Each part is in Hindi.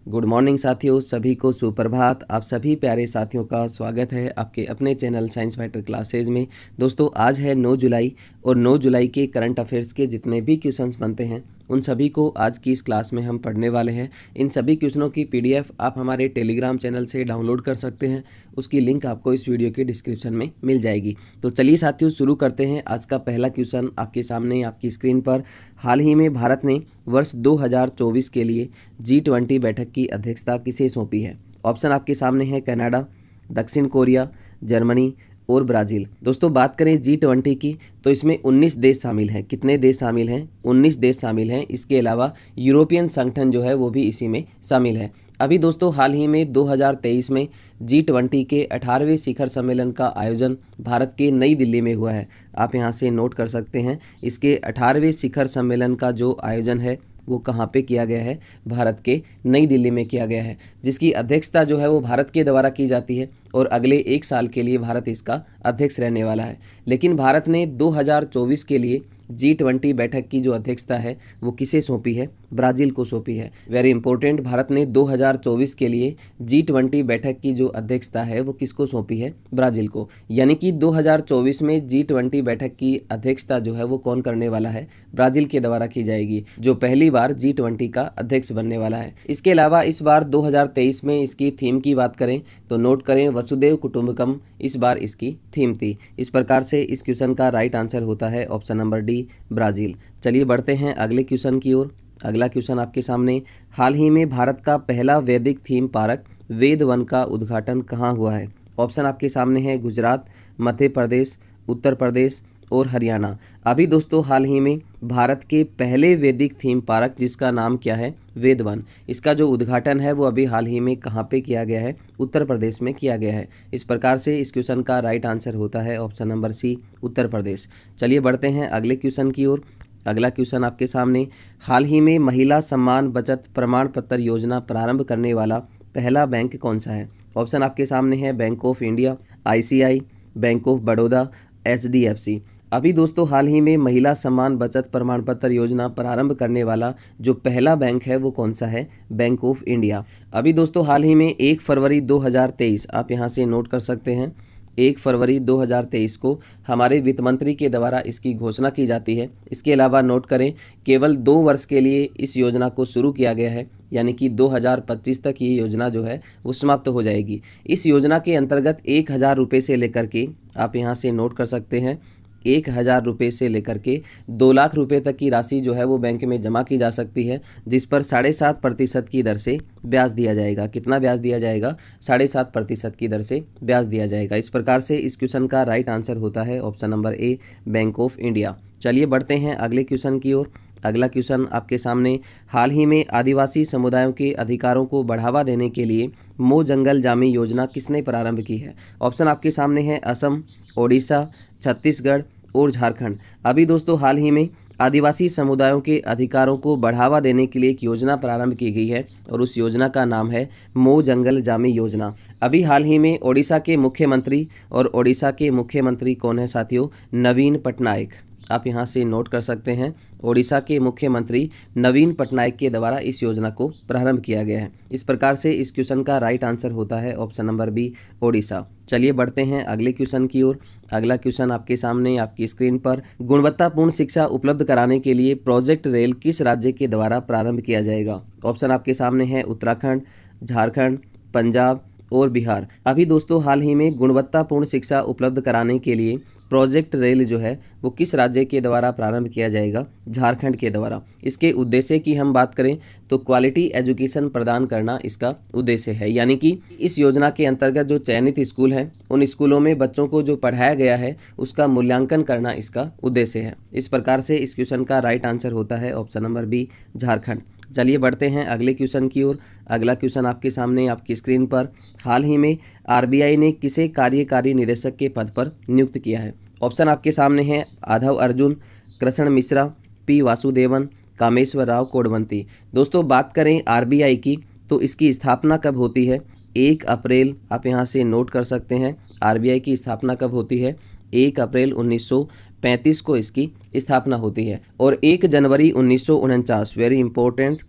गुड मॉर्निंग साथियों, सभी को सुप्रभात। आप सभी प्यारे साथियों का स्वागत है आपके अपने चैनल साइंस मैटर क्लासेज में। दोस्तों, आज है 9 जुलाई और 9 जुलाई के करंट अफेयर्स के जितने भी क्वेश्चंस बनते हैं उन सभी को आज की इस क्लास में हम पढ़ने वाले हैं। इन सभी क्वेश्चनों की पीडीएफ आप हमारे टेलीग्राम चैनल से डाउनलोड कर सकते हैं। उसकी लिंक आपको इस वीडियो के डिस्क्रिप्शन में मिल जाएगी। तो चलिए साथियों, शुरू करते हैं। आज का पहला क्वेश्चन आपके सामने आपकी स्क्रीन पर। हाल ही में भारत ने वर्ष 2024 के लिए G20 बैठक की अध्यक्षता किसे सौंपी है? ऑप्शन आपके सामने है कनाडा, दक्षिण कोरिया, जर्मनी और ब्राज़ील। दोस्तों, बात करें G20 की तो इसमें 19 देश शामिल हैं। कितने देश शामिल हैं? 19 देश शामिल हैं। इसके अलावा यूरोपियन संगठन जो है वो भी इसी में शामिल है। अभी दोस्तों, हाल ही में 2023 में G20 के 18वें शिखर सम्मेलन का आयोजन भारत के नई दिल्ली में हुआ है। आप यहाँ से नोट कर सकते हैं। इसके 18वें शिखर सम्मेलन का जो आयोजन है वो कहाँ पे किया गया है? भारत के नई दिल्ली में किया गया है, जिसकी अध्यक्षता जो है वो भारत के द्वारा की जाती है और अगले 1 साल के लिए भारत इसका अध्यक्ष रहने वाला है। लेकिन भारत ने 2024 के लिए G20 बैठक की जो अध्यक्षता है वो किसे सौंपी है? ब्राज़ील को सौंपी है। वेरी इंपॉर्टेंट, भारत ने 2024 के लिए G20 बैठक की जो अध्यक्षता है वो किसको सौंपी है? ब्राज़ील को। यानी कि 2024 में G20 बैठक की अध्यक्षता जो है वो कौन करने वाला है? ब्राज़ील के द्वारा की जाएगी, जो पहली बार G20 का अध्यक्ष बनने वाला है। इसके अलावा इस बार 2023 में इसकी थीम की बात करें तो नोट करें वसुदेव कुटुंबकम इस बार इसकी थीम थी। इस प्रकार से इस क्वेश्चन का राइट आंसर होता है ऑप्शन नंबर डी, ब्राज़ील। चलिए बढ़ते हैं अगले क्वेश्चन की ओर। अगला क्वेश्चन आपके सामने। हाल ही में भारत का पहला वैदिक थीम पार्क वेद वन का उद्घाटन कहाँ हुआ है? ऑप्शन आपके सामने है गुजरात, मध्य प्रदेश, उत्तर प्रदेश और हरियाणा। अभी दोस्तों, हाल ही में भारत के पहले वैदिक थीम पार्क जिसका नाम क्या है? वेद वन, इसका जो उद्घाटन है वो अभी हाल ही में कहाँ पे किया गया है? उत्तर प्रदेश में किया गया है। इस प्रकार से इस क्वेश्चन का राइट आंसर होता है option number C, Uttar Pradesh. चलिए बढ़ते हैं अगले क्वेश्चन की ओर। अगला क्वेश्चन आपके सामने। हाल ही में महिला सम्मान बचत प्रमाण पत्र योजना प्रारंभ करने वाला पहला बैंक कौन सा है? ऑप्शन आपके सामने है bank of India, ICI, bank of Baroda, HDFC। अभी दोस्तों, हाल ही में महिला सम्मान बचत प्रमाण पत्र योजना प्रारंभ करने वाला जो पहला बैंक है वो कौन सा है? Bank of India. अभी दोस्तों, हाल ही में 1 फरवरी 2023, आप यहाँ से नोट कर सकते हैं, 1 फरवरी 2023 को हमारे वित्त मंत्री के द्वारा इसकी घोषणा की जाती है। इसके अलावा नोट करें, केवल 2 वर्ष के लिए इस योजना को शुरू किया गया है, यानी कि 2025 तक ये योजना जो है वो समाप्त हो जाएगी। इस योजना के अंतर्गत 1000 रुपये से लेकर के, आप यहाँ से नोट कर सकते हैं, 1000 रुपये से लेकर के 2 लाख रुपये तक की राशि जो है वो बैंक में जमा की जा सकती है, जिस पर 7.5% की दर से ब्याज दिया जाएगा। कितना ब्याज दिया जाएगा? 7.5% की दर से ब्याज दिया जाएगा। इस प्रकार से इस क्वेश्चन का राइट आंसर होता है option number A, bank of India. चलिए बढ़ते हैं अगले क्वेश्चन की ओर। अगला क्वेश्चन आपके सामने। हाल ही में आदिवासी समुदायों के अधिकारों को बढ़ावा देने के लिए मो जंगल जामी योजना किसने प्रारंभ की है? ऑप्शन आपके सामने है असम, ओडिशा, छत्तीसगढ़ और झारखंड। अभी दोस्तों, हाल ही में आदिवासी समुदायों के अधिकारों को बढ़ावा देने के लिए एक योजना प्रारंभ की गई है और उस योजना का नाम है मो जंगल जामी योजना। अभी हाल ही में ओडिशा के मुख्यमंत्री, और ओडिशा के मुख्यमंत्री कौन है साथियों? नवीन पटनायक। आप यहाँ से नोट कर सकते हैं, ओडिशा के मुख्यमंत्री नवीन पटनायक के द्वारा इस योजना को प्रारंभ किया गया है। इस प्रकार से इस क्वेश्चन का राइट आंसर होता है ऑप्शन नंबर बी, ओडिशा। चलिए बढ़ते हैं अगले क्वेश्चन की ओर। अगला क्वेश्चन आपके सामने आपकी स्क्रीन पर। गुणवत्तापूर्ण शिक्षा उपलब्ध कराने के लिए प्रोजेक्ट रेल किस राज्य के द्वारा प्रारंभ किया जाएगा? ऑप्शन आपके सामने है उत्तराखंड, झारखंड, पंजाब और बिहार। अभी दोस्तों, हाल ही में गुणवत्तापूर्ण शिक्षा उपलब्ध कराने के लिए प्रोजेक्ट रेल जो है वो किस राज्य के द्वारा प्रारंभ किया जाएगा? झारखंड के द्वारा। इसके उद्देश्य की हम बात करें तो क्वालिटी एजुकेशन प्रदान करना इसका उद्देश्य है, यानी कि इस योजना के अंतर्गत जो चयनित स्कूल हैं उन स्कूलों में बच्चों को जो पढ़ाया गया है उसका मूल्यांकन करना इसका उद्देश्य है। इस प्रकार से इस क्वेश्चन का राइट आंसर होता है ऑप्शन नंबर बी, झारखंड। चलिए बढ़ते हैं अगले क्वेश्चन की ओर। अगला क्वेश्चन आपके सामने आपकी स्क्रीन पर। हाल ही में RBI ने किसे कार्यकारी निदेशक के पद पर नियुक्त किया है? ऑप्शन आपके सामने है आधव अर्जुन, कृष्ण मिश्रा, P वासुदेवन, कामेश्वर राव कोडवंती। दोस्तों, बात करें RBI की तो इसकी स्थापना कब होती है? 1 अप्रैल, आप यहाँ से नोट कर सकते हैं, RBI की स्थापना कब होती है? 1 अप्रैल 1935 को इसकी स्थापना होती है और 1 जनवरी 1949, वेरी इंपॉर्टेंट,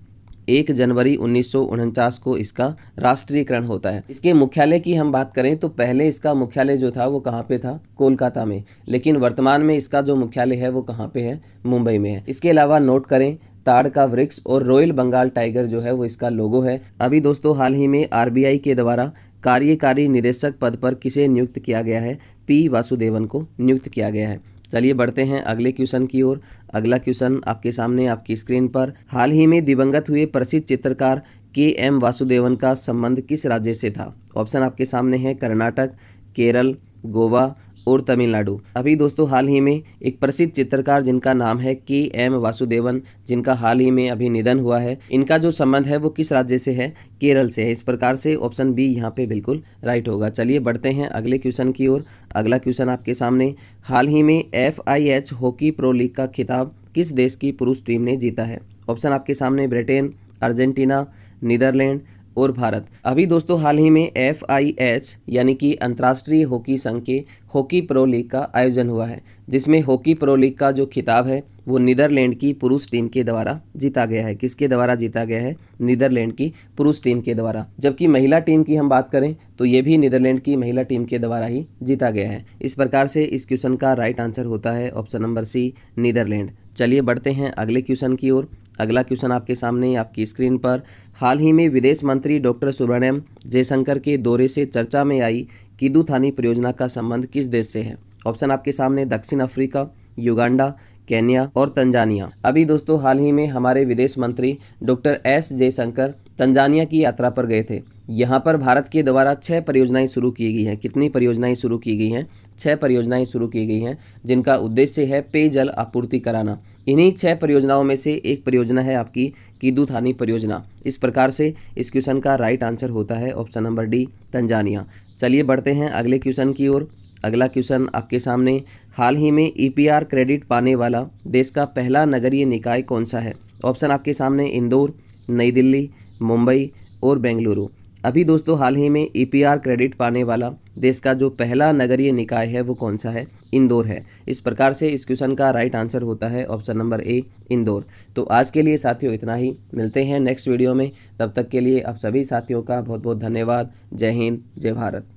1 जनवरी 1949 को इसका राष्ट्रीयकरण होता है। इसके मुख्यालय की हम बात करें तो पहले इसका मुख्यालय जो था वो कहाँ पे था, कोलकाता में, लेकिन वर्तमान में इसका जो मुख्यालय है वो कहाँ पे है, मुंबई में है। इसके अलावा नोट करें ताड़ का वृक्ष और रॉयल बंगाल टाइगर जो है वो इसका लोगो है। अभी दोस्तों हाल ही में आरबीआई के द्वारा कार्यकारी निदेशक पद पर किसे नियुक्त किया गया है, पी वासुदेवन को नियुक्त किया गया है। चलिए बढ़ते हैं अगले क्वेश्चन की ओर। अगला क्वेश्चन आपके सामने आपकी स्क्रीन पर, हाल ही में दिवंगत हुए प्रसिद्ध चित्रकार के.एम. वासुदेवन का संबंध किस राज्य से था? ऑप्शन आपके सामने है कर्नाटक, केरल, गोवा और तमिलनाडु। अभी दोस्तों हाल ही में एक प्रसिद्ध चित्रकार जिनका नाम है के.एम. वासुदेवन, जिनका हाल ही में अभी निधन हुआ है, इनका जो संबंध है वो किस राज्य से है, केरल से है। इस प्रकार से ऑप्शन बी यहाँ पे बिल्कुल राइट होगा। चलिए बढ़ते हैं अगले क्वेश्चन की ओर। अगला क्वेश्चन आपके सामने, हाल ही में FIH हॉकी प्रो लीग का खिताब किस देश की पुरुष टीम ने जीता है? ऑप्शन आपके सामने ब्रिटेन, अर्जेंटीना, नीदरलैंड और भारत। अभी दोस्तों हाल ही में FIH यानी कि अंतर्राष्ट्रीय हॉकी संघ के हॉकी प्रो लीग का आयोजन हुआ है, जिसमें हॉकी प्रो लीग का जो खिताब है वो नीदरलैंड की पुरुष टीम के द्वारा जीता गया है। किसके द्वारा जीता गया है? नीदरलैंड की पुरुष टीम के द्वारा। जबकि महिला टीम की हम बात करें तो ये भी नीदरलैंड की महिला टीम के द्वारा ही जीता गया है। इस प्रकार से इस क्वेश्चन का राइट आंसर होता है ऑप्शन नंबर सी, नीदरलैंड। चलिए बढ़ते हैं अगले क्वेश्चन की ओर। अगला क्वेश्चन आपके सामने आपकी स्क्रीन पर, हाल ही में विदेश मंत्री डॉक्टर सुब्रमण्यम जयशंकर के दौरे से चर्चा में आई किदुथानी परियोजना का संबंध किस देश से है? ऑप्शन आपके सामने दक्षिण अफ्रीका, युगांडा, केन्या और तंजानिया। अभी दोस्तों हाल ही में हमारे विदेश मंत्री डॉक्टर एस जयशंकर तंजानिया की यात्रा पर गए थे। यहाँ पर भारत के द्वारा 6 परियोजनाएं शुरू की गई हैं। कितनी परियोजनाएं शुरू की गई हैं? 6 परियोजनाएं शुरू की गई हैं, जिनका उद्देश्य है पेयजल आपूर्ति कराना। इन्हीं 6 परियोजनाओं में से एक परियोजना है आपकी किदुथानी परियोजना। इस प्रकार से इस क्वेश्चन का राइट आंसर होता है ऑप्शन नंबर डी, तंजानिया। चलिए बढ़ते हैं अगले क्वेश्चन की ओर। अगला क्वेश्चन आपके सामने, हाल ही में EPR क्रेडिट पाने वाला देश का पहला नगरीय निकाय कौन सा है? ऑप्शन आपके सामने इंदौर, नई दिल्ली, मुंबई और बेंगलुरु। अभी दोस्तों हाल ही में EPR क्रेडिट पाने वाला देश का जो पहला नगरीय निकाय है वो कौन सा है? इंदौर है। इस प्रकार से इस क्वेश्चन का राइट आंसर होता है ऑप्शन नंबर ए, इंदौर। तो आज के लिए साथियों इतना ही, मिलते हैं नेक्स्ट वीडियो में। तब तक के लिए आप सभी साथियों का बहुत बहुत धन्यवाद। जय हिंद, जय भारत।